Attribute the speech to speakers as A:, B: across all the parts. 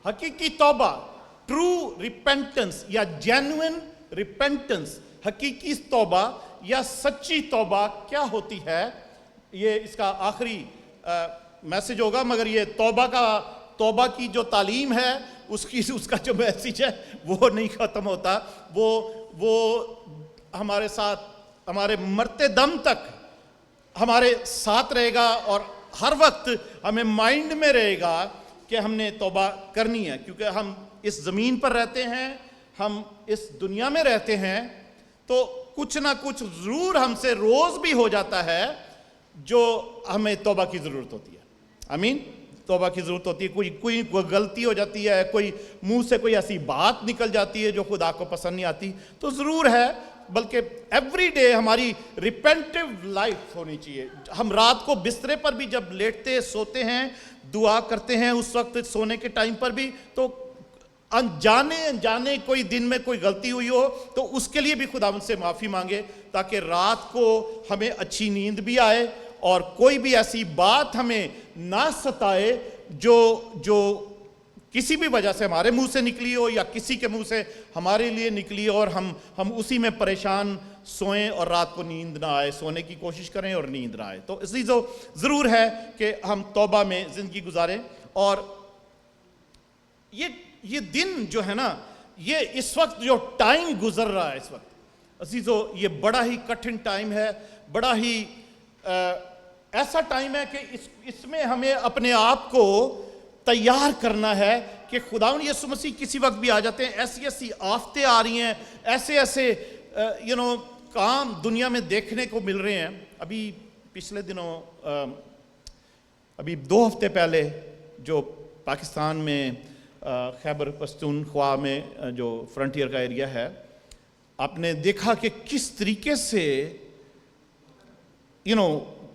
A: حقیقی توبہ، true repentance یا جینوئن ریپینٹنس، حقیقی توبہ یا سچی توبہ کیا ہوتی ہے، یہ اس کا آخری میسج ہوگا، مگر یہ توبہ کی جو تعلیم ہے اس کا جو میسج ہے وہ نہیں ختم ہوتا، وہ ہمارے ساتھ، ہمارے مرتے دم تک ہمارے ساتھ رہے گا، اور ہر وقت ہمیں مائنڈ میں رہے گا کہ ہم نے توبہ کرنی ہے، کیونکہ ہم اس زمین پر رہتے ہیں، ہم اس دنیا میں رہتے ہیں، تو کچھ نہ کچھ ضرور ہم سے روز بھی ہو جاتا ہے جو ہمیں توبہ کی ضرورت ہوتی ہے۔ آمین، توبہ کی ضرورت ہوتی ہے، کوئی غلطی ہو جاتی ہے، کوئی منہ سے کوئی ایسی بات نکل جاتی ہے جو خدا کو پسند نہیں آتی، تو ضرور ہے، بلکہ ایوری ڈے ہماری ریپینٹیو لائف ہونی چاہیے۔ ہم رات کو بسترے پر بھی جب لیٹتے سوتے ہیں، دعا کرتے ہیں اس وقت سونے کے ٹائم پر بھی، تو انجانے کوئی دن میں کوئی غلطی ہوئی ہو تو اس کے لیے بھی خداوند سے معافی مانگے، تاکہ رات کو ہمیں اچھی نیند بھی آئے اور کوئی بھی ایسی بات ہمیں نہ ستائے جو کسی بھی وجہ سے ہمارے منہ سے نکلی ہو یا کسی کے منہ سے ہمارے لیے نکلی ہو، اور ہم اسی میں پریشان سوئیں اور رات کو نیند نہ آئے، سونے کی کوشش کریں اور نیند نہ آئے۔ تو اس لیے ضرور ہے کہ ہم توبہ میں زندگی گزاریں۔ اور یہ دن جو ہے نا، یہ اس وقت جو ٹائم گزر رہا ہے اس وقت عزیزو، یہ بڑا ہی کٹھن ٹائم ہے، بڑا ہی ایسا ٹائم ہے کہ اس میں ہمیں اپنے آپ کو تیار کرنا ہے کہ خداوند یسوع مسیح کسی وقت بھی آ جاتے ہیں۔ ایسی آفتیں آ رہی ہیں، ایسے کام دنیا میں دیکھنے کو مل رہے ہیں۔ ابھی پچھلے دنوں، ابھی 2 ہفتے پہلے جو پاکستان میں خیبر پختونخوا میں جو فرنٹیئر کا ایریا ہے، آپ نے دیکھا کہ کس طریقے سے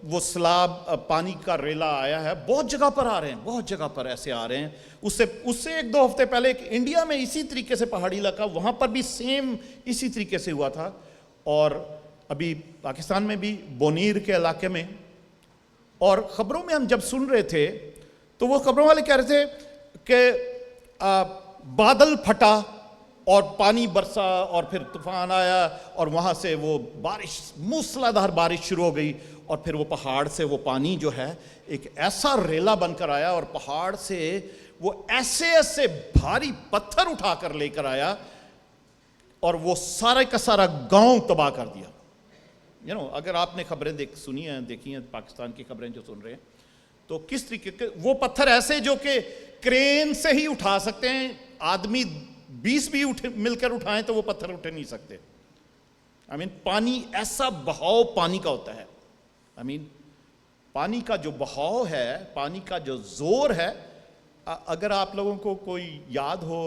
A: وہ سیلاب، پانی کا ریلا آیا ہے، بہت جگہ پر آ رہے ہیں، بہت جگہ پر ایسے آ رہے ہیں۔ اس سے 1-2 ہفتے پہلے ایک انڈیا میں اسی طریقے سے پہاڑی علاقہ، وہاں پر بھی سیم اسی طریقے سے ہوا تھا، اور ابھی پاکستان میں بھی بونیر کے علاقے میں۔ اور خبروں میں ہم جب سن رہے تھے تو وہ خبروں والے کہہ رہے تھے کہ بادل پھٹا اور پانی برسا اور پھر طوفان آیا، اور وہاں سے وہ بارش، موسلادھار بارش شروع ہو گئی، اور پھر وہ پہاڑ سے وہ پانی جو ہے ایک ایسا ریلا بن کر آیا، اور پہاڑ سے وہ ایسے بھاری پتھر اٹھا کر لے کر آیا، اور وہ سارا کا سارا گاؤں تباہ کر دیا۔ اگر آپ نے خبریں سنی ہیں، دیکھی ہیں، پاکستان کی خبریں جو سن رہے ہیں، تو کس طریقے کے وہ پتھر ایسے جو کہ کرین سے ہی اٹھا سکتے ہیں، آدمی 20 بھی مل کر اٹھائیں تو وہ پتھر اٹھ نہیں سکتے۔ پانی، ایسا بہاؤ پانی کا ہوتا ہے۔ پانی کا جو بہاؤ ہے، پانی کا جو زور ہے، اگر آپ لوگوں کو کوئی یاد ہو،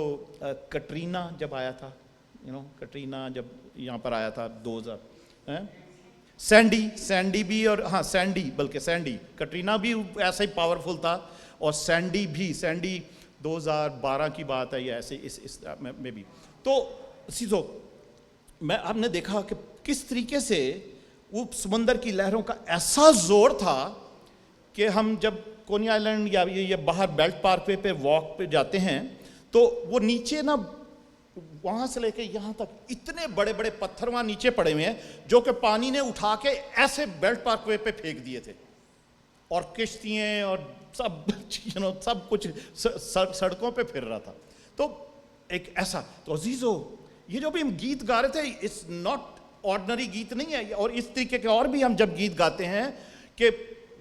A: کٹرینا جب آیا تھا، کٹرینا جب یہاں پر آیا تھا 2000، سینڈی بھی، اور سینڈی، کٹرینا بھی ایسا ہی پاورفل تھا، اور سینڈی 2012 کی بات ہے، یا ایسے اس میں بھی۔ تو ہم نے دیکھا کہ کس طریقے سے وہ سمندر کی لہروں کا ایسا زور تھا کہ ہم جب کونی آئلینڈ یا یہ باہر بیلٹ پارک پہ واک پہ جاتے ہیں، تو وہ نیچے نا، وہاں سے لے کے یہاں تک اتنے بڑے بڑے پتھر وہاں نیچے پڑے ہوئے ہیں جو کہ پانی نے اٹھا کے ایسے بیلٹ پارک پہ پھینک دیے تھے، اور کشتیاں اور سب کچھ سڑکوں پہ پھر رہا تھا۔ تو ایک ایسا، تو عزیزو، یہ جو بھی ہم گیت گا رہے تھے، اٹس ناٹ آرڈنری گیت نہیں ہے، اور اس طریقے کے اور بھی ہم جب گیت گاتے ہیں کہ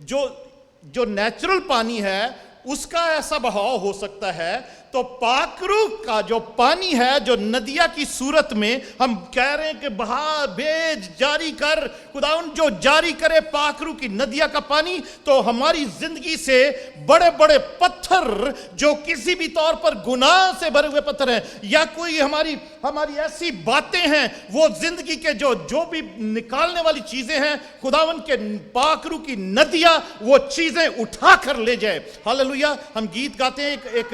A: جو نیچرل پانی ہے اس کا ایسا بہاؤ ہو سکتا ہے، تو پاک روح کا جو پانی ہے، جو ندیہ کی صورت میں ہم کہہ رہے ہیں کہ بہا، بھیج، جاری کر، خداوند جو جاری کرے پاک روح کی ندیہ کا پانی، تو ہماری زندگی سے بڑے بڑے پتھر جو کسی بھی طور پر گناہ سے بھرے ہوئے پتھر ہیں، یا کوئی ہماری ایسی باتیں ہیں، وہ زندگی کے جو بھی نکالنے والی چیزیں ہیں، خداوند کے پاک روح کی ندیہ وہ چیزیں اٹھا کر لے جائے۔ ہاللویا۔ ہم گیت گاتے ہیں ایک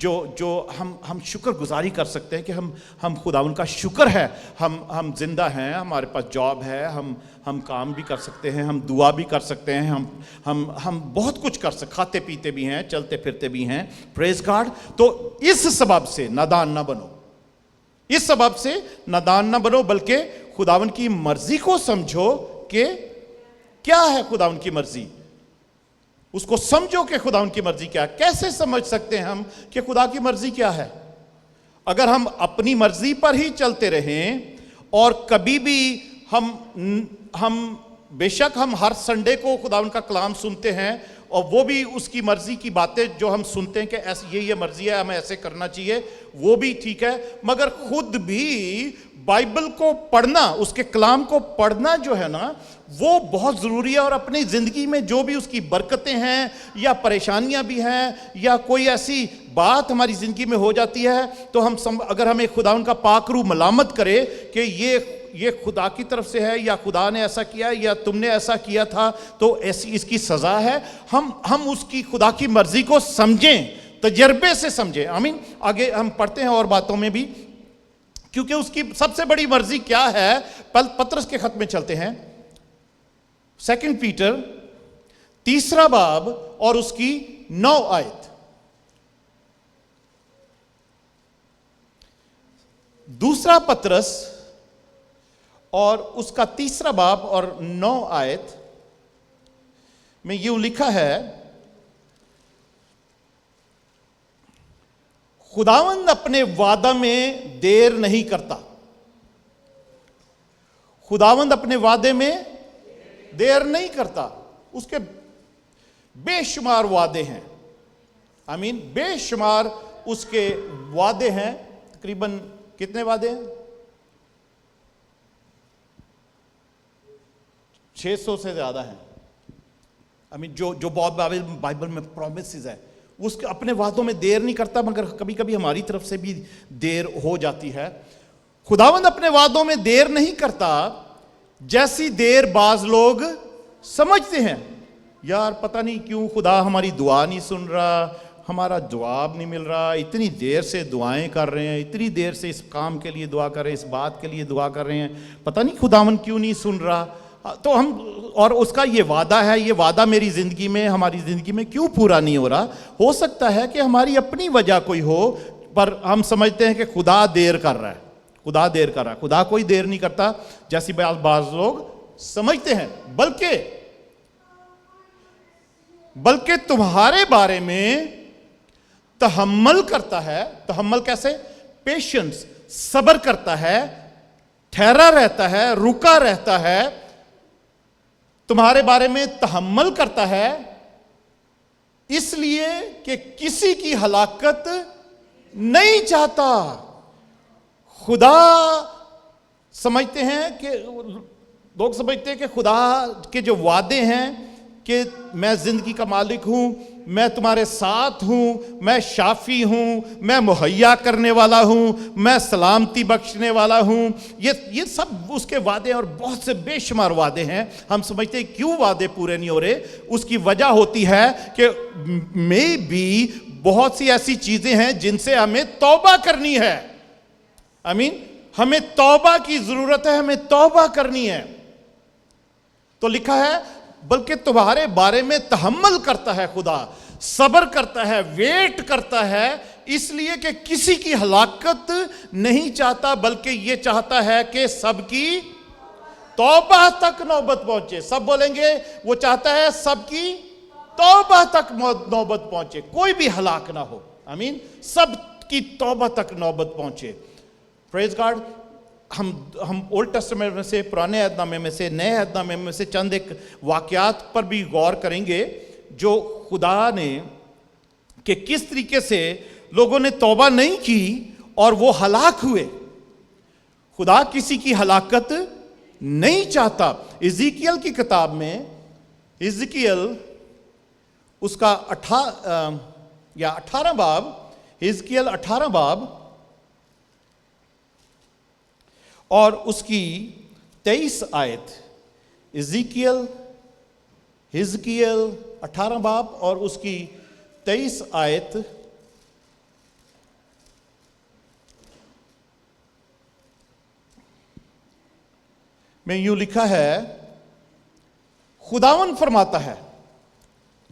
A: جو ہم شکر گزاری کر سکتے ہیں کہ ہم خداون کا شکر ہے، ہم زندہ ہیں، ہمارے پاس جاب ہے، ہم کام بھی کر سکتے ہیں، ہم دعا بھی کر سکتے ہیں، ہم بہت کچھ کر سکتے، کھاتے پیتے بھی ہیں، چلتے پھرتے بھی ہیں، پریز گاڈ۔ تو اس سبب سے نادان نہ بنو، اس سبب سے نادان نہ بنو، بلکہ خداون کی مرضی کو سمجھو کہ کیا ہے خداون کی مرضی، اس کو سمجھو کہ خداون کی مرضی کیا ہے۔ کیسے سمجھ سکتے ہیں ہم کہ خدا کی مرضی کیا ہے؟ اگر ہم اپنی مرضی پر ہی چلتے رہیں اور کبھی بھی ہم بے شک ہم ہر سنڈے کو خداون کا کلام سنتے ہیں، اور وہ بھی اس کی مرضی کی باتیں جو ہم سنتے ہیں کہ ایسے یہ مرضی ہے، ہمیں ایسے کرنا چاہیے، وہ بھی ٹھیک ہے، مگر خود بھی بائبل کو پڑھنا، اس کے کلام کو پڑھنا جو ہے نا وہ بہت ضروری ہے، اور اپنی زندگی میں جو بھی اس کی برکتیں ہیں یا پریشانیاں بھی ہیں یا کوئی ایسی بات ہماری زندگی میں ہو جاتی ہے تو اگر ہمیں خداون کا پاک روح ملامت کرے کہ یہ خدا کی طرف سے ہے یا خدا نے ایسا کیا یا تم نے ایسا کیا تھا تو ایسی اس کی سزا ہے، ہم اس کی خدا کی مرضی کو سمجھیں، تجربے سے سمجھیں۔ آمین۔ آگے ہم پڑھتے ہیں اور باتوں میں بھی، کیونکہ اس کی سب سے بڑی مرضی کیا ہے۔ پطرس کے خط میں چلتے ہیں، 2 پیٹر 3 باب اور اس کی 9 آیت۔ دوسرا پطرس اور اس کا 3 باب اور 9 آیت میں یوں لکھا ہے، خداوند اپنے وعدہ میں دیر نہیں کرتا، خداوند اپنے وعدے میں دیر نہیں کرتا، اس کے بے شمار وعدے ہیں، آمین، بے شمار اس کے وعدے ہیں۔ تقریباً کتنے وعدے ہیں؟ 600 سے زیادہ ہیں، آمین، جو بہت بائبل میں پرومسز ہے، اس کے اپنے وعدوں میں دیر نہیں کرتا، مگر کبھی کبھی ہماری طرف سے بھی دیر ہو جاتی ہے۔ خداوند اپنے وعدوں میں دیر نہیں کرتا جیسی دیر بعض لوگ سمجھتے ہیں۔ یار پتہ نہیں کیوں خدا ہماری دعا نہیں سن رہا، ہمارا جواب نہیں مل رہا، اتنی دیر سے دعائیں کر رہے ہیں، اتنی دیر سے اس کام کے لیے دعا کر رہے ہیں، اس بات کے لیے دعا کر رہے ہیں، پتہ نہیں خداوند کیوں نہیں سن رہا۔ تو اور اس کا یہ وعدہ ہے، یہ وعدہ میری زندگی میں، ہماری زندگی میں کیوں پورا نہیں ہو رہا؟ ہو سکتا ہے کہ ہماری اپنی وجہ کوئی ہو، پر ہم سمجھتے ہیں کہ خدا دیر کر رہا ہے، خدا دیر کر رہا ہے۔ خدا کوئی دیر نہیں کرتا جیسی بعض لوگ سمجھتے ہیں، بلکہ تمہارے بارے میں تحمل کرتا ہے۔ تحمل کیسے؟ پیشنس، صبر کرتا ہے، ٹھہرا رہتا ہے، رکا رہتا ہے، تمہارے بارے میں تحمل کرتا ہے، اس لیے کہ کسی کی ہلاکت نہیں چاہتا۔ خدا سمجھتے ہیں کہ لوگ سمجھتے ہیں کہ خدا کے جو وعدے ہیں کہ میں زندگی کا مالک ہوں، میں تمہارے ساتھ ہوں، میں شافی ہوں، میں مہیا کرنے والا ہوں، میں سلامتی بخشنے والا ہوں، یہ سب اس کے وعدے اور بہت سے بے شمار وعدے ہیں۔ ہم سمجھتے ہیں کیوں وعدے پورے نہیں ہو رہے؟ اس کی وجہ ہوتی ہے کہ میں بھی بہت سی ایسی چیزیں ہیں جن سے ہمیں توبہ کرنی ہے، آمین، ہمیں توبہ کی ضرورت ہے، ہمیں توبہ کرنی ہے۔ تو لکھا ہے بلکہ تمہارے بارے میں تحمل کرتا ہے، خدا صبر کرتا ہے، ویٹ کرتا ہے، اس لیے کہ کسی کی ہلاکت نہیں چاہتا، بلکہ یہ چاہتا ہے کہ سب کی توبہ تک نوبت پہنچے۔ سب بولیں گے وہ چاہتا ہے سب کی توبہ تک نوبت پہنچے، کوئی بھی ہلاک نہ ہو، آمین، سب کی توبہ تک نوبت پہنچے۔ پریز گاڈ۔ ہم اولڈ ٹیسٹمنٹ میں سے، پرانے عہد نامے میں سے، نئے عہد نامے میں سے چند ایک واقعات پر بھی غور کریں گے جو خدا نے کہ کس طریقے سے لوگوں نے توبہ نہیں کی اور وہ ہلاک ہوئے۔ خدا کسی کی ہلاکت نہیں چاہتا۔ ازیکیل کی کتاب میں، ازیکیل اس کا 18 باب، ازیکیل 18 باب اور اس کی 23 آیت، ازیکیل 18 باب اور اس کی 23 آیت میں یوں لکھا ہے، خداون فرماتا ہے.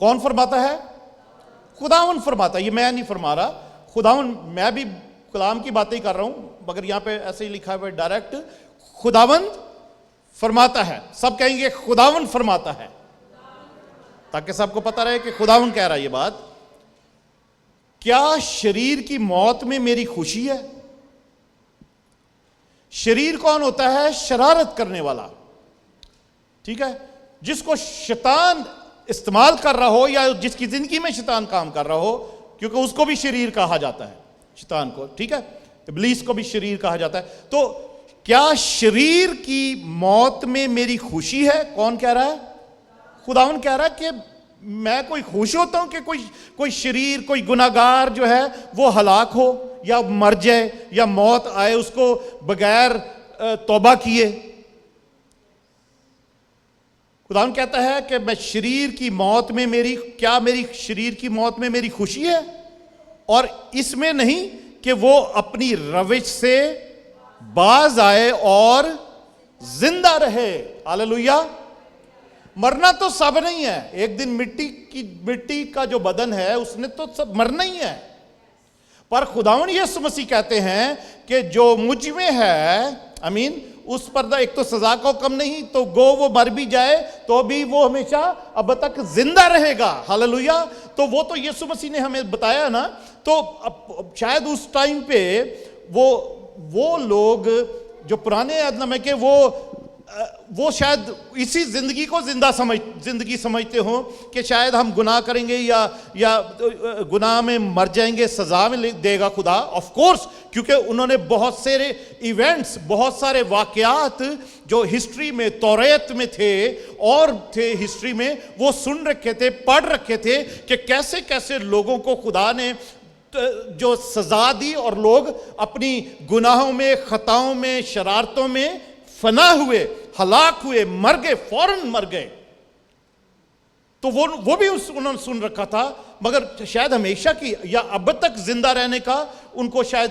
A: کون فرماتا ہے؟ خداون فرماتا ہے. یہ میں نہیں فرما رہا، خداون، میں بھی کلام کی باتیں ہی کر رہا ہوں، مگر یہاں پہ ایسے ہی لکھا ہے ڈائریکٹ، خداون فرماتا ہے. سب کہیں گے خداون فرماتا ہے، تاکہ سب کو پتہ رہے کہ خداون کہہ رہا ہے یہ بات. کیا شریر کی موت میں میری خوشی ہے؟ شریر کون ہوتا ہے؟ شرارت کرنے والا، ٹھیک ہے، جس کو شیطان استعمال کر رہا ہو یا جس کی زندگی میں شیطان کام کر رہا ہو، کیونکہ اس کو بھی شریر کہا جاتا ہے، شیطان کو، ٹھیک ہے، ابلیس کو بھی شریر کہا جاتا ہے. تو کیا شریر کی موت میں میری خوشی ہے؟ کون کہہ رہا ہے؟ خداون کہہ رہا ہے کہ میں کوئی خوش ہوتا ہوں کہ کوئی شریر، کوئی گناہگار جو ہے وہ ہلاک ہو یا مر جائے یا موت آئے اس کو بغیر توبہ کیے. خداون کہتا ہے کہ میں شریر کی موت میں میری شریر کی موت میں میری خوشی ہے، اور اس میں نہیں کہ وہ اپنی روش سے باز آئے اور زندہ رہے. ہاللیلویہ. مرنا تو سب نہیں ہے، ایک دن مٹی کا جو بدن ہے اس نے تو سب مرنا ہی ہے، پر خداوند یسوع مسیح کہتے ہیں کہ جو مجھ میں ہے، امین، اس پر ایک تو سزا کا حکم نہیں، تو گو وہ مر بھی جائے تو بھی وہ ہمیشہ اب تک زندہ رہے گا. ہاللیلویہ. تو وہ تو یسوع مسیح نے ہمیں بتایا نا. تو شاید اس ٹائم پہ وہ لوگ جو پرانے عہد نامے کے وہ شاید اسی زندگی کو زندگی سمجھتے ہوں کہ شاید ہم گناہ کریں گے یا گناہ میں مر جائیں گے، سزا میں دے گا خدا. آف کورس، کیونکہ انہوں نے بہت سارے ایونٹس، بہت سارے واقعات جو ہسٹری میں، توریت میں تھے اور تھے ہسٹری میں، وہ سن رکھے تھے، پڑھ رکھے تھے کہ کیسے کیسے لوگوں کو خدا نے جو سزا دی اور لوگ اپنی گناہوں میں، خطاؤں میں، شرارتوں میں فنا ہوئے، ہلاک ہوئے، مر گئے، فوراً مر گئے. تو وہ بھی انہوں نے سن رکھا تھا، مگر شاید ہمیشہ کی یا اب تک زندہ رہنے کا ان کو شاید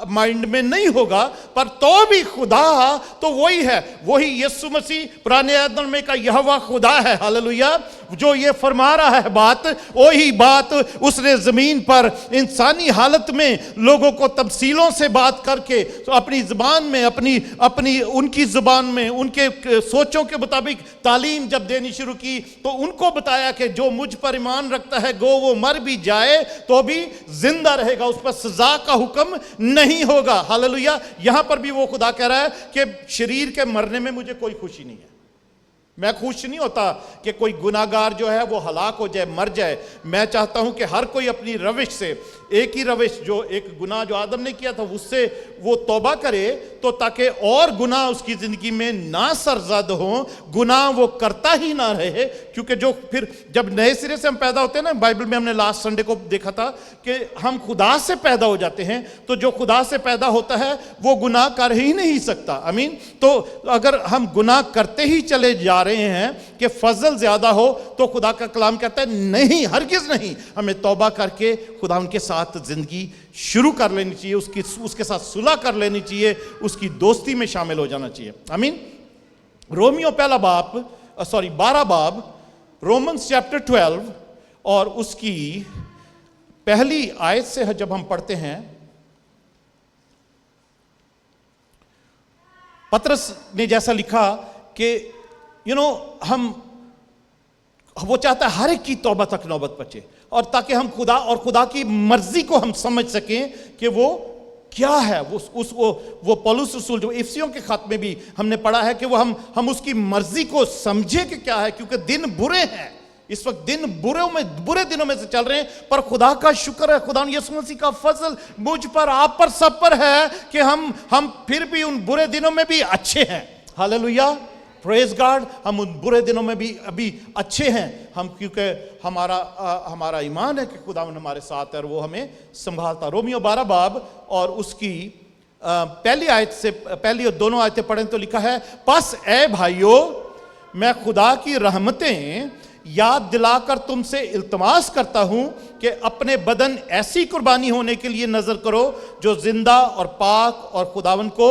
A: مائنڈ میں نہیں ہوگا. پر تو بھی خدا تو وہی ہے، وہی یسوع مسیح پرانے عہد میں کا یہوہ خدا ہے. ہاللیلویہ. جو یہ فرما رہا ہے بات، وہی بات اس نے زمین پر انسانی حالت میں لوگوں کو تفصیلوں سے بات کر کے اپنی زبان میں، اپنی ان کی زبان میں، ان کے سوچوں کے مطابق تعلیم جب دینی شروع کی تو ان کو بتایا کہ جو مجھ پر ایمان رکھتا ہے گو وہ مر بھی جائے تو بھی زندہ رہے گا، اس پر سزا کا حکم نہیں ہوگا. ہاللیلویہ. یہاں پر بھی وہ خدا کہہ رہا ہے کہ شریر کے مرنے میں مجھے کوئی خوشی نہیں ہے. میں خوش نہیں ہوتا کہ کوئی گناہگار جو ہے وہ ہلاک ہو جائے، مر جائے. میں چاہتا ہوں کہ ہر کوئی اپنی روش سے، ایک ہی روش، جو ایک گناہ جو آدم نے کیا تھا اس سے وہ توبہ کرے، تو تاکہ اور گناہ اس کی زندگی میں نہ سرزد ہوں، گناہ وہ کرتا ہی نہ رہے. کیونکہ جو پھر جب نئے سرے سے ہم پیدا ہوتے ہیں نا، بائبل میں ہم نے لاسٹ سنڈے کو دیکھا تھا کہ ہم خدا سے پیدا ہو جاتے ہیں، تو جو خدا سے پیدا ہوتا ہے وہ گناہ کر ہی نہیں سکتا. امین. تو اگر ہم گناہ کرتے ہی چلے جا رہے ہیں کہ فضل زیادہ ہو، تو خدا کا کلام کہتا ہے نہیں، ہرگز نہیں. ہمیں توبہ کر کے خدا ان کے ساتھ زندگی شروع کر لینی چاہیے، اس کے ساتھ صلح کر لینی چاہیے، اس کی دوستی میں شامل ہو جانا چاہیے. آمین. رومیو 12 باب، رومنز چیپٹر 12 اور اس کی پہلی آیت سے جب ہم پڑھتے ہیں، پطرس نے جیسا لکھا کہ وہ چاہتا ہے ہر ایک کی توبہ تک نوبت پہنچے، اور تاکہ ہم خدا کی مرضی کو ہم سمجھ سکیں کہ وہ کیا ہے. وہ پولس رسول جو افسیوں کے خط میں بھی ہم نے پڑھا ہے کہ وہ ہم اس کی مرضی کو سمجھے کہ کیا ہے. کیونکہ دن برے ہیں، اس وقت دن برے دنوں میں سے چل رہے ہیں، پر خدا کا شکر ہے، خدا یسوع مسیح کا فضل مجھ پر، آپ پر، سب پر ہے کہ ہم پھر بھی ان برے دنوں میں بھی اچھے ہیں. ہاللیلویہ. پریز گاڈ. ہم ان برے دنوں میں بھی ابھی اچھے ہیں، کیونکہ ہمارا ایمان ہے کہ خدا ہمارے ساتھ ہے اور وہ ہمیں سنبھالتا. رومیو 12 باب اور اس کی پہلی آیت سے پہلی اور دونوں آیتیں پڑھیں تو لکھا ہے، پس اے بھائیو، میں خدا کی رحمتیں یاد دلا کر تم سے التماس کرتا ہوں کہ اپنے بدن ایسی قربانی ہونے کے لیے نظر کرو جو زندہ اور پاک اور خداوند کو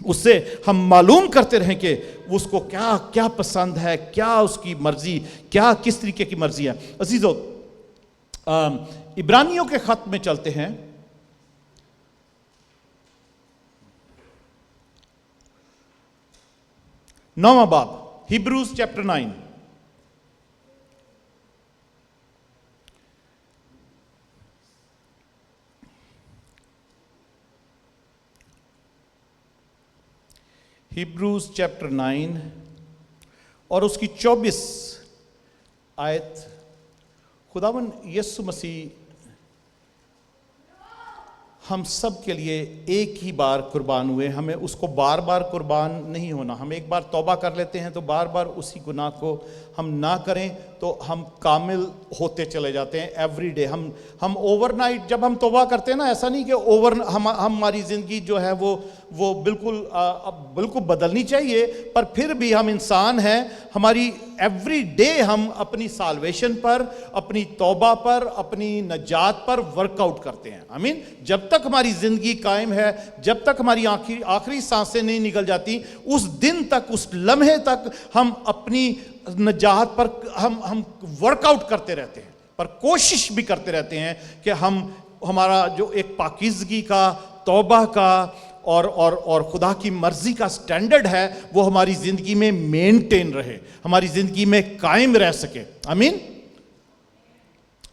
A: اس سے ہم معلوم کرتے رہیں کہ اس کو کیا کیا پسند ہے، کیا اس کی مرضی، کیا کس طریقے کی مرضی ہے۔ عزیزو، عبرانیوں کے خط میں چلتے ہیں۔ 9واں باب، ہیبروز چیپٹر 9۔ ہیبروز چیپٹر 9 اور اس کی 24 آیت۔ خداوند یسوع مسیح ہم سب کے لیے ایک ہی بار قربان ہوئے، ہمیں اس کو بار بار قربان نہیں ہونا۔ ہم ایک بار توبہ کر لیتے ہیں تو بار بار اسی گناہ کو ہم نہ کریں تو ہم کامل ہوتے چلے جاتے ہیں ایوری ڈے۔ ہم اوور نائٹ جب ہم توبہ کرتے ہیں نا، ایسا نہیں کہ ہماری زندگی جو ہے وہ بالکل بدلنی چاہیے، پر پھر بھی ہم انسان ہیں، ہماری ایوری ڈے ہم اپنی سالویشن پر، اپنی توبہ پر، اپنی نجات پر ورک آؤٹ کرتے ہیں۔ آمین۔ جب تک ہماری زندگی قائم ہے، جب تک ہماری آخری سانسیں نہیں نکل جاتی، اس دن تک، اس لمحے تک ہم اپنی نجات پر ہم ورک آؤٹ کرتے رہتے ہیں، پر کوشش بھی کرتے رہتے ہیں کہ ہمارا جو ایک پاکیزگی کا، توبہ کا اور خدا کی مرضی کا سٹینڈرڈ ہے وہ ہماری زندگی میں مینٹین رہے، ہماری زندگی میں قائم رہ سکے۔ آمین۔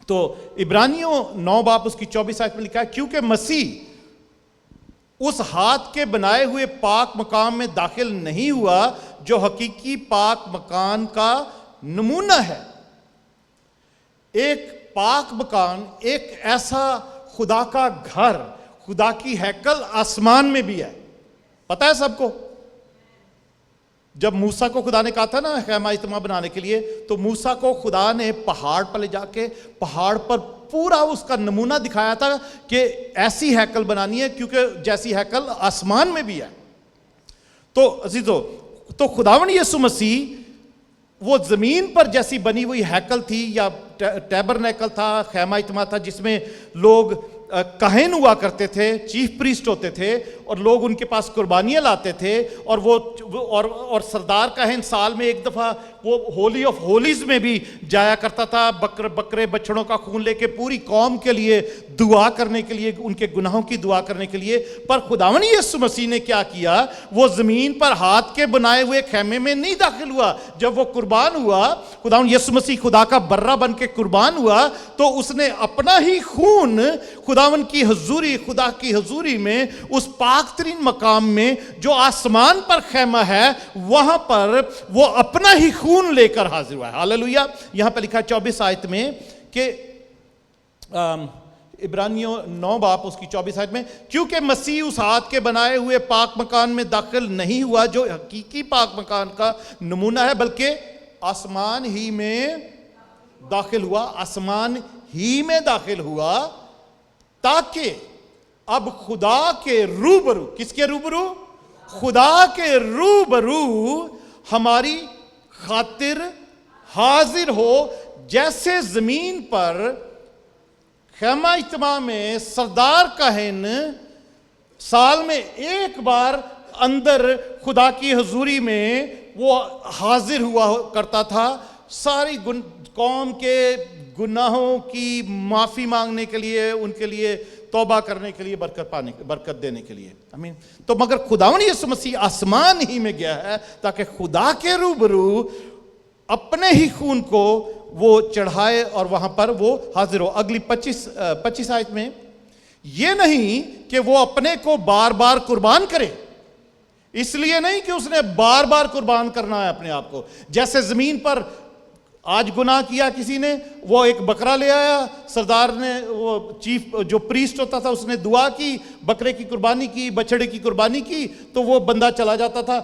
A: تو عبرانیوں 9 باب اس کی 24 آیت میں لکھا ہے، کیونکہ مسیح اس ہاتھ کے بنائے ہوئے پاک مقام میں داخل نہیں ہوا جو حقیقی پاک مکان کا نمونہ ہے۔ ایک پاک مکان، ایک ایسا خدا کا گھر، خدا کی ہیکل آسمان میں بھی ہے، پتہ ہے سب کو۔ جب موسیٰ کو خدا نے کہا تھا نا خیمہ اجتماع بنانے کے لیے، تو موسیٰ کو خدا نے پہاڑ پر لے جا کے پہاڑ پر پورا اس کا نمونہ دکھایا تھا کہ ایسی ہیکل بنانی ہے، کیونکہ جیسی ہیکل آسمان میں بھی ہے۔ تو عزیزو، تو خداوند یسوع مسیح وہ زمین پر جیسی بنی ہوئی ہیکل تھی، یا ٹیبرنیکل تھا، خیمہ اجتماع تھا، جس میں لوگ کاہن ہوا کرتے تھے، چیف پریسٹ ہوتے تھے، اور لوگ ان کے پاس قربانیاں لاتے تھے، اور سردار کاہن سال میں ایک دفعہ وہ ہولی آف ہولیز میں بھی جایا کرتا تھا، بکرے بچڑوں کا خون لے کے پوری قوم کے لیے دعا کرنے کے لیے، ان کے گناہوں کی دعا کرنے کے لیے۔ پر خداوند یسوع مسیح نے کیا کیا؟ وہ زمین پر ہاتھ کے بنائے ہوئے خیمے میں نہیں داخل ہوا۔ جب وہ قربان ہوا، خداوند یسوع مسیح خدا کا برہ بن کے قربان ہوا، تو اس نے اپنا ہی خون خداوند کی حضوری، خدا کی حضوری میں، اس پاک ترین مقام میں جو آسمان پر خیمہ ہے، وہاں پر وہ اپنا ہی خون لے کر حاضر ہوا ہے۔ ہاللویہ۔ یہاں پہ لکھا ہے 24 آیت میں کہ عبرانیوں 9 باب اس کی 24 آیت میں، کیونکہ مسیح اس ہاتھ کے بنائے ہوئے پاک مکان میں داخل نہیں ہوا جو حقیقی پاک مکان کا نمونہ ہے، بلکہ آسمان ہی میں داخل ہوا، آسمان ہی میں داخل ہوا، تاکہ اب خدا کے روبرو، کس کے روبرو؟ خدا کے روبرو ہماری خاطر حاضر ہو، جیسے زمین پر خیمہ اجتماع میں سردار کاہن سال میں ایک بار اندر خدا کی حضوری میں وہ حاضر ہوا کرتا تھا، ساری قوم کے گناہوں کی معافی مانگنے کے لیے، ان کے لیے توبہ کرنے کے لیے، برکت دینے کے لیے۔ آمین۔ تو مگر خداوند یسوع مسیح آسمان ہی میں گیا ہے تاکہ خدا کے روبرو اپنے ہی خون کو وہ چڑھائے اور وہاں پر وہ حاضر ہو۔ اگلی 25 آیت میں، یہ نہیں کہ وہ اپنے کو بار بار قربان کرے، اس لیے نہیں کہ اس نے بار بار قربان کرنا ہے اپنے آپ کو۔ جیسے زمین پر آج گناہ کیا کسی نے، وہ ایک بکرا لے آیا، سردار نے، وہ چیف جو پریسٹ ہوتا تھا، اس نے دعا کی، بکرے کی قربانی کی، بچڑے کی قربانی کی، تو وہ بندہ چلا جاتا تھا،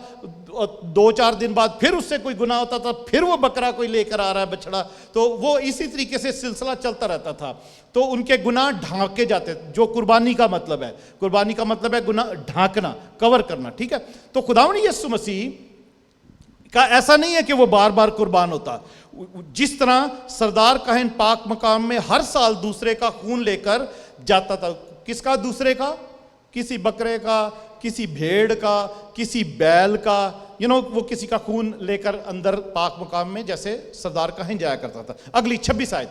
A: 2-4 دن بعد پھر اس سے کوئی گناہ ہوتا تھا، پھر وہ بکرا کوئی لے کر آ رہا ہے، بچڑا، تو وہ اسی طریقے سے سلسلہ چلتا رہتا تھا۔ تو ان کے گناہ ڈھانکے جاتے، جو قربانی کا مطلب ہے، قربانی کا مطلب ہے گناہ ڈھانکنا، کور کرنا، ٹھیک ہے۔ تو خداوند یسوع مسیح کا ایسا نہیں ہے کہ وہ بار بار قربان ہوتا۔ جس طرح سردار کاہن پاک مقام میں ہر سال دوسرے کا خون لے کر جاتا تھا، کس کا؟ دوسرے کا، کسی بکرے کا، کسی بھیڑ کا، کسی بیل کا، وہ کسی کا خون لے کر اندر پاک مقام میں جیسے سردار کہیں جایا کرتا تھا۔ اگلی 26 آیت،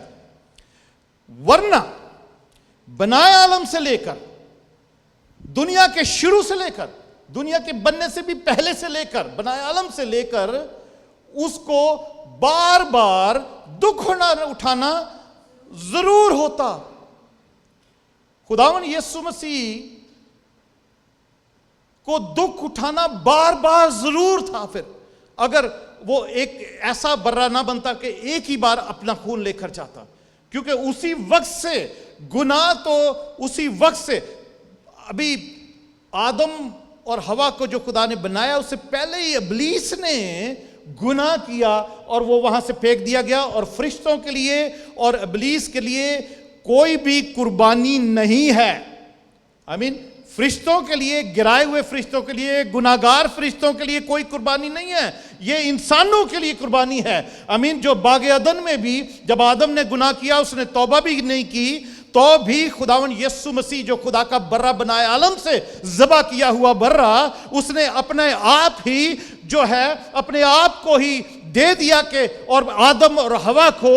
A: ورنہ بنائے عالم سے لے کر، دنیا کے شروع سے لے کر، دنیا کے بننے سے بھی پہلے سے لے کر، بنائے عالم سے لے کر اس کو بار بار دکھ اٹھانا ضرور ہوتا۔ خداوند یسوع مسیح کو دکھ اٹھانا بار بار ضرور تھا۔ پھر اگر وہ ایک ایسا برہ نہ بنتا کہ ایک ہی بار اپنا خون لے کر جاتا، کیونکہ اسی وقت سے گناہ تو اسی وقت سے، ابھی آدم اور حوا کو جو خدا نے بنایا اس سے پہلے ہی ابلیس نے گناہ کیا اور وہ وہاں سے پھینک دیا گیا، اور فرشتوں کے لیے اور ابلیس کے لیے کوئی بھی قربانی نہیں ہے۔ آمین۔ فرشتوں کے لیے، گرائے ہوئے فرشتوں کے لیے، گناہگار فرشتوں کے لیے کوئی قربانی نہیں ہے، یہ انسانوں کے لیے قربانی ہے۔ آمین۔ جو باغ عدن میں بھی جب آدم نے گناہ کیا، اس نے توبہ بھی نہیں کی، تو بھی خداوند یسوع مسیح جو خدا کا برہ بنائے عالم سے ذبح کیا ہوا برہ، اس نے اپنے آپ ہی جو ہے اپنے آپ کو ہی دے دیا کہ، اور آدم اور حوا کو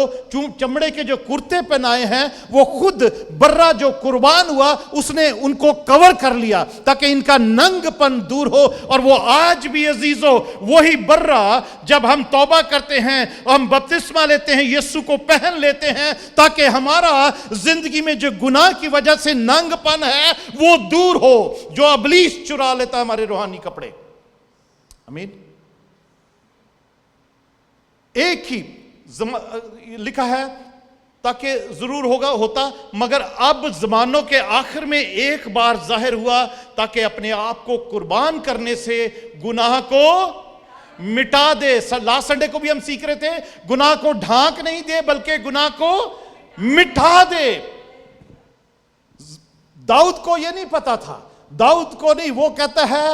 A: چمڑے کے جو کرتے پہنائے ہیں، وہ خود برہ جو قربان ہوا اس نے ان کو کور کر لیا تاکہ ان کا ننگ پن دور ہو۔ اور وہ آج بھی عزیزو وہی برہ جب ہم توبہ کرتے ہیں، ہم بپتسمہ لیتے ہیں، یسوع کو پہن لیتے ہیں، تاکہ ہمارا زندگی میں جو گناہ کی وجہ سے ننگ پن ہے وہ دور ہو، جو ابلیس چرا لیتا ہے ہمارے روحانی کپڑے۔ آمین۔ ایک ہی لکھا ہے تاکہ ضرور ہوتا، مگر اب زمانوں کے آخر میں ایک بار ظاہر ہوا تاکہ اپنے آپ کو قربان کرنے سے گناہ کو مٹا دے۔ لاسٹ سنڈے کو بھی ہم سیکھ رہے تھے، گناہ کو ڈھانک نہیں دے بلکہ گناہ کو مٹا دے۔ داؤد کو یہ نہیں پتا تھا، داؤد کو نہیں، وہ کہتا ہے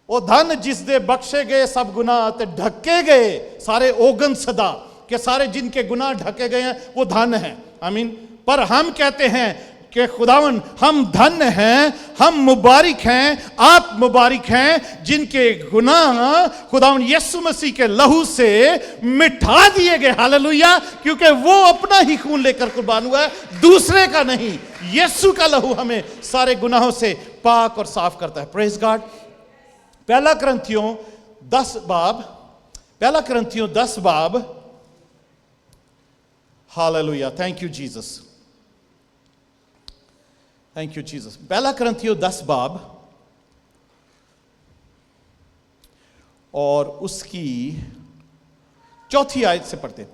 A: وہ دھن جس دے بخشے گئے سب گناہ تے ڈھکے گئے سارے اوگن صدا، کہ سارے جن کے گناہ ڈھکے گئے ہیں وہ دھن ہیں۔ آمین۔ پر ہم کہتے ہیں کہ خداوند ہم دھن ہیں، ہم مبارک ہیں، آپ مبارک ہیں جن کے گناہ خداوند یسوع مسیح کے لہو سے مٹھا دیے گئے۔ ہاللویا۔ کیونکہ وہ اپنا ہی خون لے کر قربان ہوا ہے، دوسرے کا نہیں۔ یسوع کا لہو ہمیں سارے گناہوں سے پاک اور صاف کرتا ہے۔ پریز گاڈ۔ پہلا کرنتھیوں 10 باب، hallelujah, thank you Jesus, thank you Jesus. پہلا کرنتھیوں 10 باب اور اس کی 4 آیت سے پڑھتے،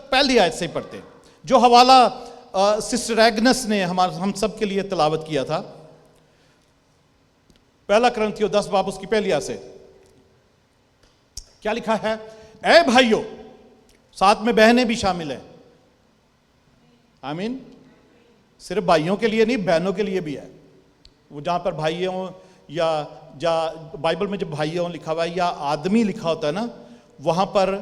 A: پہلی آیت سے ہی پڑھتے، جو حوالہ سسٹر ایگنس نے ہم سب کے لیے تلاوت کیا تھا۔ پہلا کرنتھیوں 10 باب اس کی پہلی آیت سے کیا لکھا ہے؟ اے بھائیو، ساتھ میں بہنیں بھی شامل ہیں۔ آمین۔ صرف بھائیوں کے لیے نہیں، بہنوں کے لیے بھی ہے۔ وہ جہاں پر بھائی ہوں یا بائبل میں جب بھائی ہوں لکھا ہوا ہے یا آدمی لکھا ہوتا ہے نا، وہاں پر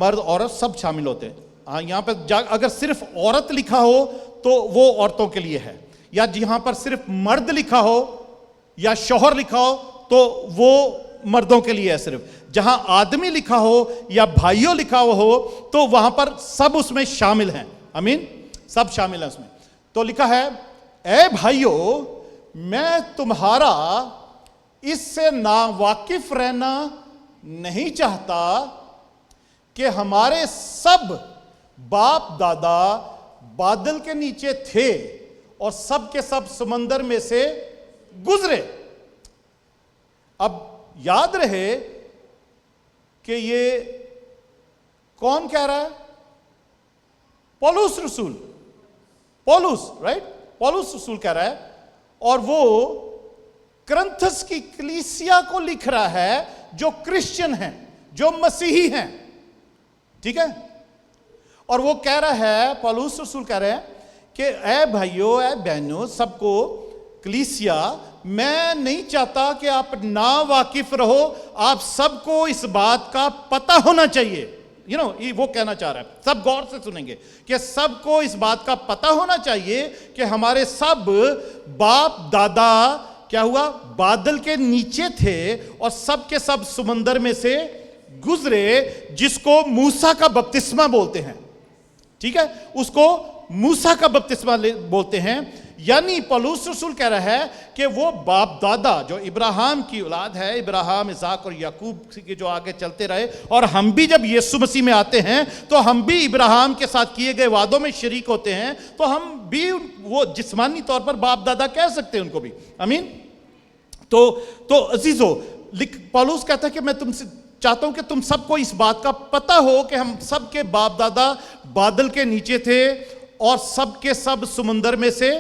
A: مرد عورت سب شامل ہوتے ہیں۔ ہاں، یہاں پر اگر صرف عورت لکھا ہو تو وہ عورتوں کے لیے ہے، یا جہاں پر صرف مرد لکھا ہو یا شوہر لکھا ہو تو وہ مردوں کے لیے ہے صرف۔ جہاں آدمی لکھا ہو یا بھائیوں لکھا ہو تو وہاں پر سب اس میں شامل ہیں۔ آمین۔ سب شامل ہیں اس میں۔ تو لکھا ہے، اے بھائیو، میں تمہارا اس سے ناواقف رہنا نہیں چاہتا کہ ہمارے سب باپ دادا بادل کے نیچے تھے اور سب کے سب سمندر میں سے گزرے۔ اب یاد رہے کہ یہ کون کہہ رہا ہے؟ پولس رسول، پولس، رائٹ؟ پولس رسول کہہ رہا ہے، اور وہ کرنتھس کی کلیسیا کو لکھ رہا ہے جو کرسچن ہیں، جو مسیحی ہیں، ٹھیک ہے؟ اور وہ کہہ رہا ہے، پولس رسول کہہ رہے ہیں کہ اے بھائیو، اے بہنوں، سب کو، کلیسیا، میں نہیں چاہتا کہ آپ نا واقف رہو، آپ سب کو اس بات کا پتہ ہونا چاہیے۔ وہ کہنا چاہ رہا ہے، سب غور سے سنیں گے، کہ سب کو اس بات کا پتہ ہونا چاہیے کہ ہمارے سب باپ دادا کیا ہوا؟ بادل کے نیچے تھے اور سب کے سب سمندر میں سے گزرے، جس کو موسیٰ کا بپتسمہ بولتے ہیں. ٹھیک ہے، اس کو موسیٰ کا بپتسمہ بولتے ہیں. یعنی پولس رسول کہہ رہا ہے کہ وہ باپ دادا جو ابراہیم کی اولاد ہے، ابراہیم، اسحاق اور یعقوب کے جو آگے چلتے رہے، اور ہم بھی جب یسوع مسیح میں آتے ہیں تو ہم بھی ابراہیم کے ساتھ کیے گئے وعدوں میں شریک ہوتے ہیں، تو ہم بھی وہ جسمانی طور پر باپ دادا کہہ سکتے ہیں ان کو بھی. آمین. تو عزیزو، پولس کہتا ہے کہ میں تم سے چاہتا ہوں کہ تم سب کو اس بات کا پتہ ہو کہ ہم سب کے باپ دادا بادل کے نیچے تھے اور سب کے سب سمندر میں سے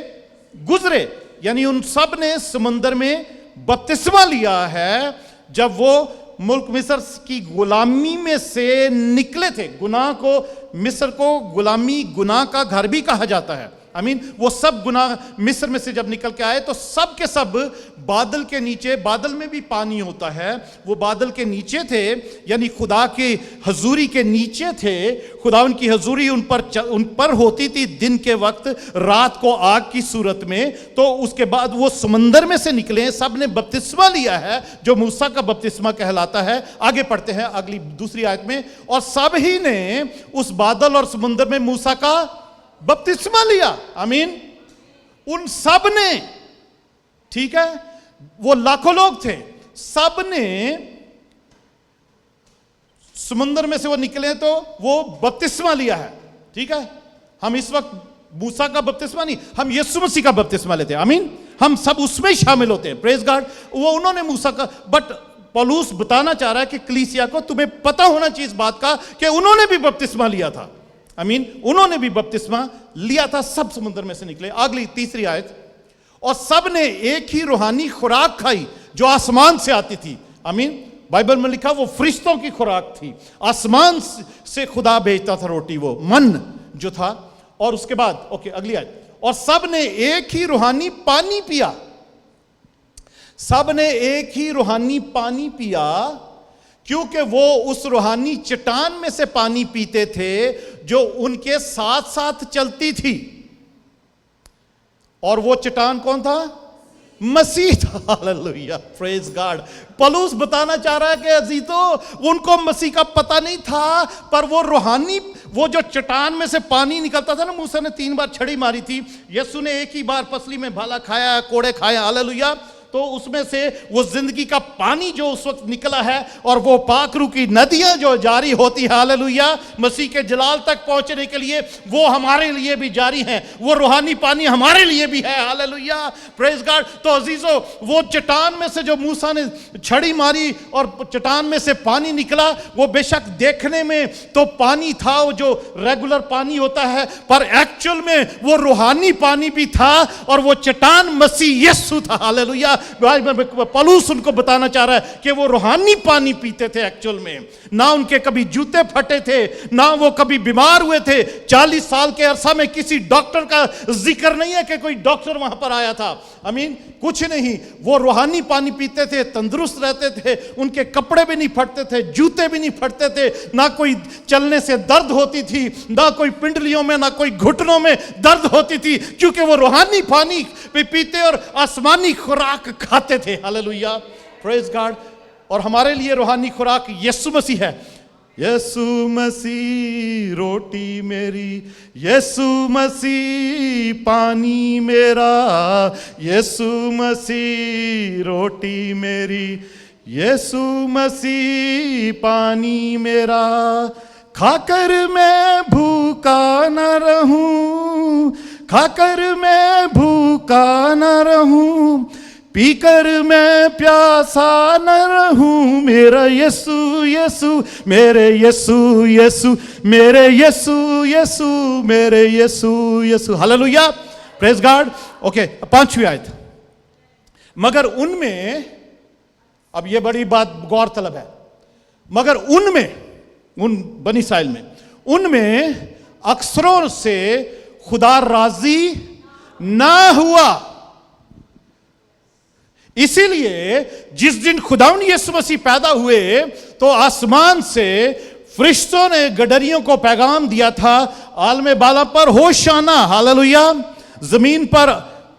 A: گزرے. یعنی ان سب نے سمندر میں بپتسمہ لیا ہے جب وہ ملک مصر کی غلامی میں سے نکلے تھے. گناہ کو، مصر کو غلامی، گناہ کا گھر بھی کہا جاتا ہے. آمین. وہ سب گناہ مصر میں سے جب نکل کے آئے تو سب کے سب بادل کے نیچے، بادل میں بھی پانی ہوتا ہے، وہ بادل کے نیچے تھے، یعنی خدا کی حضوری کے نیچے تھے. خدا ان کی حضوری ان پر ہوتی تھی دن کے وقت، رات کو آگ کی صورت میں. تو اس کے بعد وہ سمندر میں سے نکلے، سب نے بپتسمہ لیا ہے جو موسیٰ کا بپتسمہ کہلاتا ہے. آگے پڑھتے ہیں اگلی دوسری آیت میں. اور سب ہی نے اس بادل اور سمندر میں موسیٰ کا بپتسمہ لیا. آمین. ان سب نے، ٹھیک ہے، وہ لاکھوں لوگ تھے، سب نے سمندر میں سے وہ نکلے تو وہ بپتسمہ لیا ہے. ٹھیک ہے. ہم اس وقت موسیٰ کا بپتسمہ نہیں، ہم یسوع مسیح کا بپتسمہ لیتے ہیں. آمین. ہم سب اس میں شامل ہوتے ہیں. پریز گاڈ. وہ انہوں نے موسیٰ کا، بٹ پولس بتانا چاہ رہا ہے کہ کلیسیا کو تمہیں پتہ ہونا چاہیے اس بات کا کہ انہوں نے بھی بپتسمہ لیا تھا. آمین. انہوں نے بھی بپتسمہ لیا تھا، سب سمندر میں سے نکلے. اگلی تیسری آیت. اور سب نے ایک ہی روحانی خوراک کھائی جو آسمان سے آتی تھی. آمین. بائبل میں لکھا وہ فرشتوں کی خوراک تھی، آسمان سے خدا بھیجتا تھا روٹی، وہ من جو تھا. اور اس کے بعد اگلی آیت. اور سب نے ایک ہی روحانی پانی پیا. سب نے ایک ہی روحانی پانی پیا کیونکہ وہ اس روحانی چٹان میں سے پانی پیتے تھے جو ان کے ساتھ ساتھ چلتی تھی. اور وہ چٹان کون تھا؟ مسیح تھا. ہاللویا. پریز گاڈ. پولس بتانا چاہ رہا ہے کہ عزیزو، ان کو مسیح کا پتہ نہیں تھا، پر وہ روحانی، وہ جو چٹان میں سے پانی نکلتا تھا نا، موسیٰ نے 3 بار چھڑی ماری تھی، یسوع نے ایک ہی بار پسلی میں بھالا کھایا، کوڑے کھائے. ہاللویا. تو اس میں سے وہ زندگی کا پانی جو اس وقت نکلا ہے، اور وہ پاک روح کی ندیاں جو جاری ہوتی ہیں، ہاللویا، مسیح کے جلال تک پہنچنے کے لیے، وہ ہمارے لیے بھی جاری ہیں. وہ روحانی پانی ہمارے لیے بھی ہے. ہاللویا. پریز گاڈ. تو عزیزو، وہ چٹان میں سے جو موسیٰ نے چھڑی ماری اور چٹان میں سے پانی نکلا، وہ بے شک دیکھنے میں تو پانی تھا، وہ جو ریگولر پانی ہوتا ہے، پر ایکچول میں وہ روحانی پانی بھی تھا، اور وہ چٹان مسیح یسوع تھا. ہاللویا. پولس ان کو بتانا چاہ رہا ہے کہ وہ روحانی پانی پیتے تھے ایکچول میں. نہ ان کے کبھی جوتے پھٹے تھے، نہ وہ کبھی بیمار ہوئے تھے. 40 سال کے عرصہ میں کسی ڈاکٹر کا ذکر نہیں ہے کہ کوئی ڈاکٹر وہاں پر آیا تھا. آمین. کچھ نہیں. وہ روحانی پانی پیتے تھے، تندرست رہتے تھے، ان کے کپڑے بھی نہیں پھٹتے تھے، جوتے بھی نہیں پھٹتے تھے، نہ کوئی چلنے سے درد ہوتی تھی، نہ کوئی پنڈلیوں میں، نہ کوئی گھٹنوں میں درد ہوتی تھی، کیونکہ وہ روحانی پانی پیتے اور آسمانی خوراک کھاتے تھے. ہاللویا. پریز گاڈ. اور ہمارے لیے روحانی خوراک یسوع مسیح ہے. یسوع مسیح روٹی میری، یسوع مسیح پانی میرا، یسوع مسیح روٹی میری، یسوع مسیح پانی میرا. کھا کر میں بھوکا نہ رہوں، کھا کر میں بھوکا نہ رہوں، پی کر میں پیاسا نہ رہوں. میرا یسوع یسوع، میرے یسوع یسوع، میرے یسوع یسوع، میرے یسوع یسوع. ہاللویا. پریز گاڈ. 5ویں آیت. مگر ان میں، اب یہ بڑی بات غور طلب ہے، مگر ان میں، ان بنی اسرائیل میں، ان میں اکثروں سے خدا راضی نہ ہوا. اسی لیے جس دن خداوند یسوع مسیح پیدا ہوئے تو آسمان سے فرشتوں نے گڈریوں کو پیغام دیا تھا، عالم بالا پر ہوشانہ. ہاللویا. زمین پر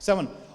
A: 7,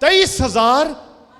A: 23,000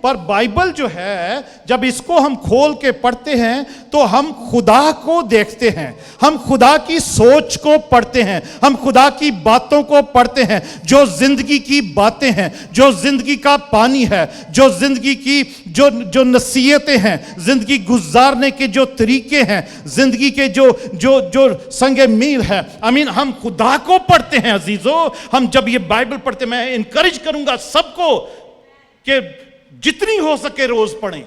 A: پر بائبل جو ہے جب اس کو ہم کھول کے پڑھتے ہیں تو ہم خدا کو دیکھتے ہیں, ہم خدا کی سوچ کو پڑھتے ہیں, ہم خدا کی باتوں کو پڑھتے ہیں, جو زندگی کی باتیں ہیں, جو زندگی کا پانی ہے, جو زندگی کی جو نصیحتیں ہیں, زندگی گزارنے کے جو طریقے ہیں, زندگی کے جو سنگ میل ہے. آمین. ہم خدا کو پڑھتے ہیں عزیزو. ہم جب یہ بائبل پڑھتے, میں انکریج کروں گا سب کو کہ جتنی ہو سکے روز پڑھیں,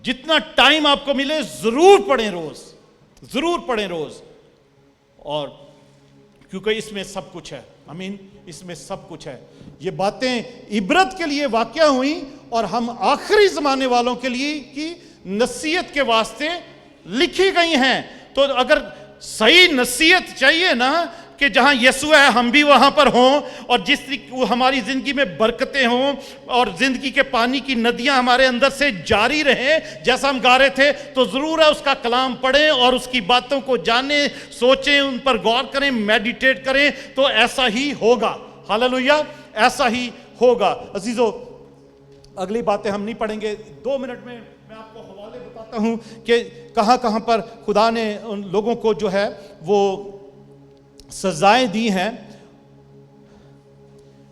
A: جتنا ٹائم آپ کو ملے ضرور پڑھیں روز, ضرور پڑھیں روز. اور کیونکہ اس میں سب کچھ ہے. آمین. اس میں سب کچھ ہے. یہ باتیں عبرت کے لیے واقع ہوئیں اور ہم آخری زمانے والوں کے لیے کی نصیحت کے واسطے لکھی گئی ہیں. تو اگر صحیح نصیحت چاہیے نا کہ جہاں یسوع ہے ہم بھی وہاں پر ہوں, اور جس طریقے ہماری زندگی میں برکتیں ہوں اور زندگی کے پانی کی ندیاں ہمارے اندر سے جاری رہیں جیسا ہم گا رہے تھے, تو ضرور ہے اس کا کلام پڑھیں اور اس کی باتوں کو جانیں, سوچیں, ان پر غور کریں, میڈیٹیٹ کریں, تو ایسا ہی ہوگا. ہاللویا, ایسا ہی ہوگا. عزیزو, اگلی باتیں ہم نہیں پڑھیں گے. 2 منٹ میں آپ کو حوالے بتاتا ہوں کہ کہاں کہاں پر خدا نے ان لوگوں کو جو ہے وہ سزائیں دی ہیں.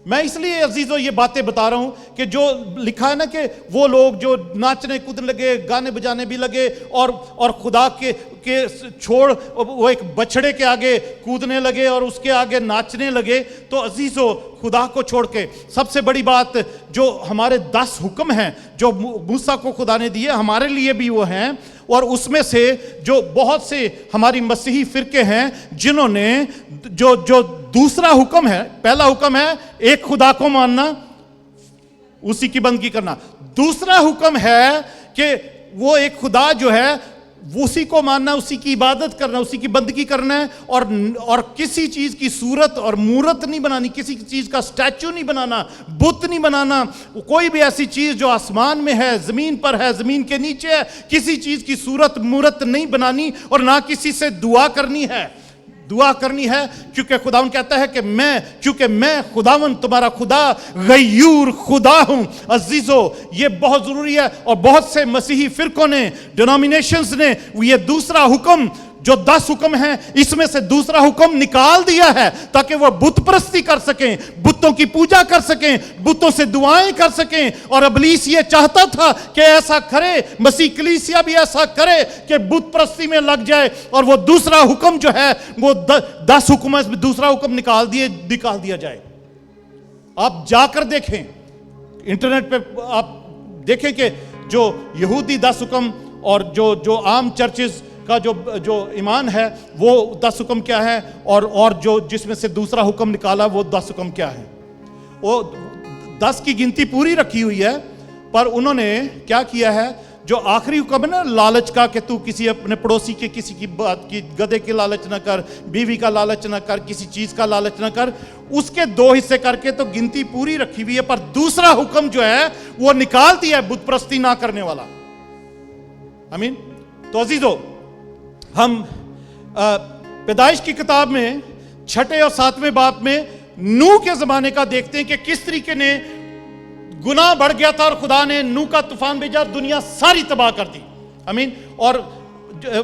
A: میں اس لیے عزیزو یہ باتیں بتا رہا ہوں کہ جو لکھا ہے نا کہ وہ لوگ جو ناچنے کودنے لگے, گانے بجانے بھی لگے, اور خدا کے چھوڑ وہ ایک بچڑے کے آگے کودنے لگے اور اس کے آگے ناچنے لگے. تو عزیزو, خدا کو چھوڑ کے سب سے بڑی بات جو ہمارے 10 حکم ہیں جو موسیٰ کو خدا نے دیے, ہمارے لیے بھی وہ ہیں. اور اس میں سے جو بہت سے ہماری مسیحی فرقے ہیں جنہوں نے جو دوسرا حکم ہے, پہلا حکم ہے ایک خدا کو ماننا, اسی کی بندگی کرنا. دوسرا حکم ہے کہ وہ ایک خدا جو ہے اسی کو ماننا, اسی کی عبادت کرنا, اسی کی بندگی کرنا ہے, اور کسی چیز کی صورت اور مورت نہیں بنانی, کسی چیز کا سٹیچو نہیں بنانا, بت نہیں بنانا, کوئی بھی ایسی چیز جو آسمان میں ہے, زمین پر ہے, زمین کے نیچے ہے, کسی چیز کی صورت مورت نہیں بنانی, اور نہ کسی سے دعا کرنی ہے. کیونکہ خداوند کہتا ہے کہ کیونکہ میں خداوند تمہارا خدا غیور خدا ہوں. عزیزو, یہ بہت ضروری ہے. اور بہت سے مسیحی فرقوں نے, ڈینومینیشنز نے یہ دوسرا حکم جو 10 حکم ہیں اس میں سے دوسرا حکم نکال دیا ہے تاکہ وہ بت پرستی کر سکیں, بتوں کی پوجا کر سکیں, بتوں سے دعائیں کر سکیں. اور ابلیس یہ چاہتا تھا کہ ایسا کرے, مسیح کلیسیا بھی ایسا کرے کہ بت پرستی میں لگ جائے, اور وہ دوسرا حکم جو ہے وہ 10 حکم میں دوسرا حکم نکال دیا جائے. آپ جا کر دیکھیں, انٹرنیٹ پہ آپ دیکھیں کہ جو یہودی 10 حکم اور جو عام چرچز کا جو ایمان ہے وہ 10 حکم کیا ہے, اور جو جس میں سے دوسرا حکم نکالا وہ 10 حکم کیا ہے. وہ 10 کی گنتی پوری رکھی ہوئی ہے, پر انہوں نے کیا کیا ہے, جو آخری حکم ہے نا لالچ کا, کہ تو کسی اپنے پڑوسی کے کسی کی بات کی گدھے کی لالچ نہ کر, بیوی کا لالچ نہ کر, کسی چیز کا لالچ نہ کر, اس کے 2 حصے کر کے تو گنتی پوری رکھی ہوئی ہے. پر دوسرا حکم جو ہے وہ نکال دیا ہے, بت پرستی نہ کرنے والا. آمین. تو عزیزو, ہم پیدائش کی کتاب میں 6 اور 7ویں باب میں نوح کے زمانے کا دیکھتے ہیں کہ کس طریقے نے گناہ بڑھ گیا تھا اور خدا نے نوح کا طوفان بھیجا, دنیا ساری تباہ کر دی. آمین. اور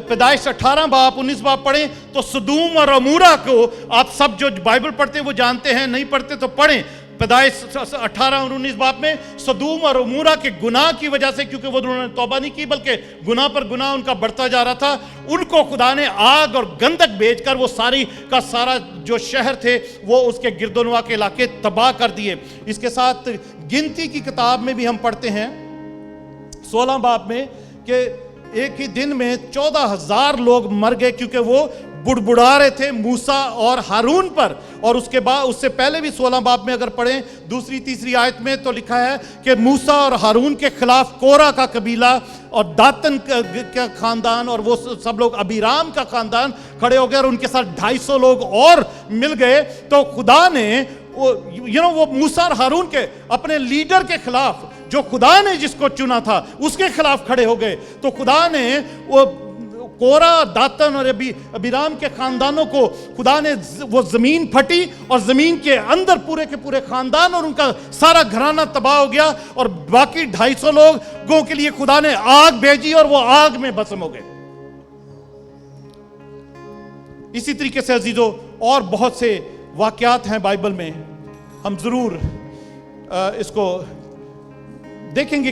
A: پیدائش 18 باب 19 باب پڑھیں تو سدوم اور عمورہ کو, آپ سب جو بائبل پڑھتے ہیں وہ جانتے ہیں, نہیں پڑھتے تو پڑھیں. پیدائش 18 اور 19 باب میں سدوم اور عمورہ کے گناہ کی وجہ سے, کیونکہ وہ انہوں نے توبہ نہیں کی بلکہ گناہ پر گناہ ان کا بڑھتا جا رہا تھا, ان کو خدا نے آگ اور گندک بھیج کر وہ ساری کا سارا جو شہر تھے وہ اس کے گرد و نواح کے علاقے تباہ کر دیے. اس کے ساتھ گنتی کی کتاب میں بھی ہم پڑھتے ہیں 16 باب میں کہ ایک ہی دن میں 14,000 لوگ مر گئے, کیونکہ وہ بڑبڑا رہے تھے موسیٰ اور ہارون پر. اور اس کے بعد, اس سے پہلے بھی 16 باب میں اگر پڑھیں 2-3 آیت میں تو لکھا ہے کہ موسیٰ اور ہارون کے خلاف کورہ کا قبیلہ اور داتن کا خاندان اور وہ سب لوگ ابیرام کا خاندان کھڑے ہو گئے, اور ان کے ساتھ 250 لوگ اور مل گئے. تو خدا نے وہ موسیٰ اور ہارون کے اپنے لیڈر کے خلاف, جو خدا نے جس کو چنا تھا اس کے خلاف کھڑے ہو گئے. تو خدا نے کورہ، داتن اور ابیرام کے خاندانوں کو خدا نے وہ زمین پھٹی اور زمین کے اندر پورے کے پورے خاندان اور ان کا سارا گھرانہ تباہ ہو گیا، اور باقی 250 لوگوں کے لیے خدا نے آگ بھیجی اور وہ آگ میں بھسم ہو گئے۔ اسی طریقے سے عزیزو اور بہت سے واقعات ہیں بائبل میں، ہم ضرور اس کو دیکھیں گے